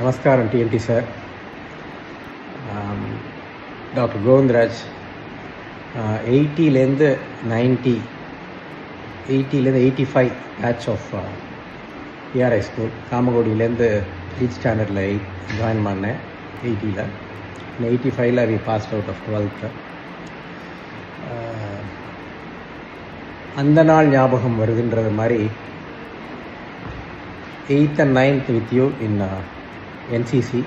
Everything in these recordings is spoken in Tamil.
நமஸ்காரம் டிஎன்டி சார். டாக்டர் கோவிந்தராஜ். 80லேருந்து 90, 80லேருந்து 85 பேட்ச் ஆஃப் பிஆர்ஐ ஸ்கூல். காமகோடியிலேருந்து 8th ஸ்டாண்டர்டில் ஜாயின் பண்ணேன் 80ல். 85ல் we passed out of 12th. அந்த நாள் ஞாபகம் வருதுன்றது மாதிரி 8th and 9th with you in NCC.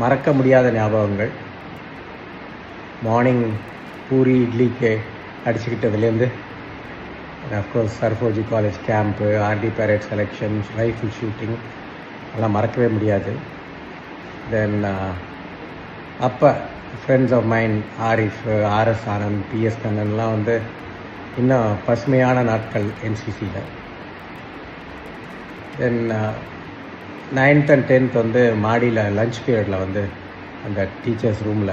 மறக்க முடியாத ஞாபகங்கள். மார்னிங் பூரி இட்லிக்கு அடிச்சுக்கிட்டதுலேருந்து, of course Serfoji college camp, RD parade selections, rifle shooting அதெல்லாம் மறக்கவே முடியாது. தென் அப்போ friends of mind Arif, RS Anand, BS கண்ணன்லாம் வந்து இன்னும் பசுமையான நாட்கள் என்சிசியில். தென் 9th and 10th வந்து மாடியில் லஞ்ச் பீரியடில் வந்து அந்த டீச்சர்ஸ் ரூமில்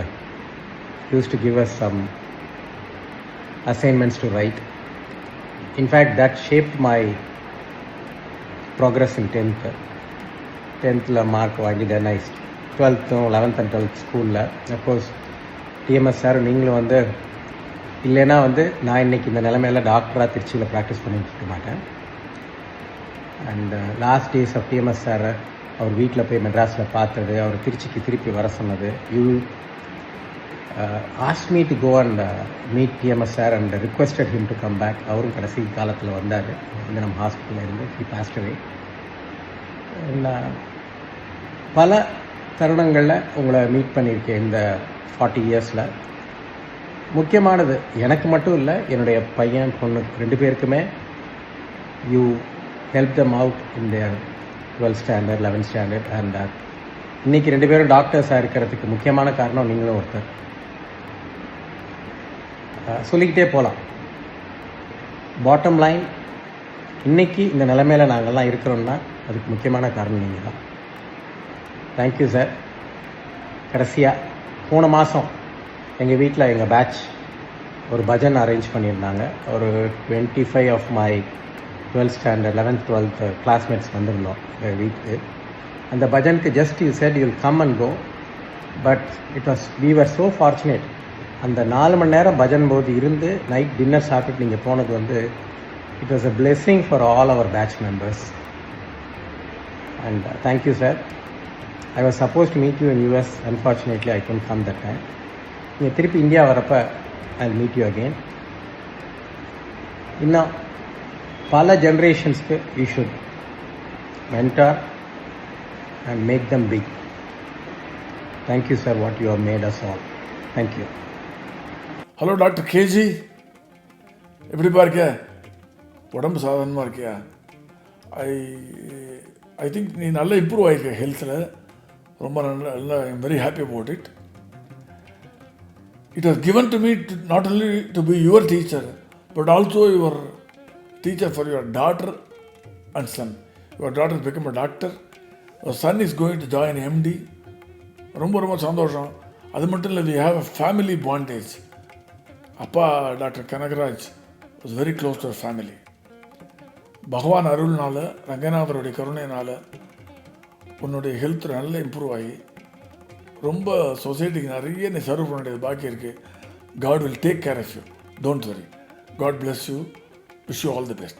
use to give us some assignments to write. In fact that shaped my progress in 10th mark வாங்கிட்டேன். Nice. 12th 11th and 12th ஸ்கூலில் அஃப்கோர்ஸ் டிஎம்எஸ் சார் நீங்களும் வந்து இல்லைன்னா வந்து நான் இன்றைக்கி இந்த நிலைமையில் டாக்டராக திருச்சியில் ப்ராக்டிஸ் பண்ணிட்டு இருக்க மாட்டேன். And last days of TMS sir அவர் வீட்டில் போய் மெட்ராஸில் பார்த்தது, அவர் திருச்சிக்கு திருப்பி வர சொன்னது. You ask me to go and meet TMS sir and requested him to come back. அவரும் கடைசி காலத்தில் வந்தார். இந்த நம்ம ஹாஸ்பிட்டலில் இருந்து ஹி பாஸ்ட் அவே. பல தருணங்களில் உங்களை மீட் பண்ணியிருக்கேன் இந்த 40 இயர்ஸில். முக்கியமானது எனக்கு மட்டும் இல்லை, என்னுடைய பையன் பொண்ணு 2 பேருக்குமே you help them out in their 12th standard, 11th standard and இன்றைக்கி 2 பேரும் டாக்டர்ஸாக இருக்கிறதுக்கு முக்கியமான காரணம் நீங்களும் ஒருத்தர். சொல்லிக்கிட்டே போகலாம். பாட்டம் லைன், இன்றைக்கி இந்த நிலைமையில் நாங்கள்லாம் இருக்கிறோம்னா அதுக்கு முக்கியமான காரணம் நீங்கள் தான். Thank you sir. கடைசியாக போன மாதம் எங்கள் வீட்டில் எங்கள் பேட்ச் ஒரு பஜன் அரேஞ்ச் பண்ணியிருந்தாங்க. ஒரு 25 of my 12th standard 11th 12th classmates வந்திருந்தோம் வீட்டுக்கு. அந்த பஜனுக்கு just you said you will come and go, but it was we were so fortunate. அந்த 4 மணி நேரம் பஜன் போது இருந்து நைட் டின்னர் சாப்பிட்டு நீங்கள் போனது வந்து it was a blessing for all our batch members. And thank you sir. I was suppose to meet you in US. Unfortunately I couldn't come that time. நீங்கள் திருப்பி இந்தியா வரப்போ I will meet you again. இன்னும் பல ஜென்ரேஷன்ஸ்க்கு you should mentor and make them big. Thank you sir, what you have made us all. Thank you. Hello doctor KG, எப்படிப்பா இருக்க? உடம்பு சாதாரணமாக இருக்கியா? ஐ திங்க் நீ நல்லா இம்ப்ரூவ் ஆகிருக்க ஹெல்த்தில். ரொம்ப நல்லா I am very happy about it. It was given to me not only to be your teacher but also your teacher for your daughter and son. Your daughter has become a doctor. Your son is going to join MD. ரொம்ப சந்தோஷம். அது மட்டும் இல்லை, we have a family bondage. அப்பா doctor Kanagaraj was very close to our family. பகவான் அருள்னால, ரங்கநாதருடைய கருணையினால் உன்னுடைய ஹெல்த் நல்லா இம்ப்ரூவ் ஆகி ரொம்ப சொசைட்டிக்கு நிறைய நீ சர்வ் பண்ண வேண்டியது பாக்கி இருக்குது. God will take care of you. Don't worry. God bless you. Wish you all the best.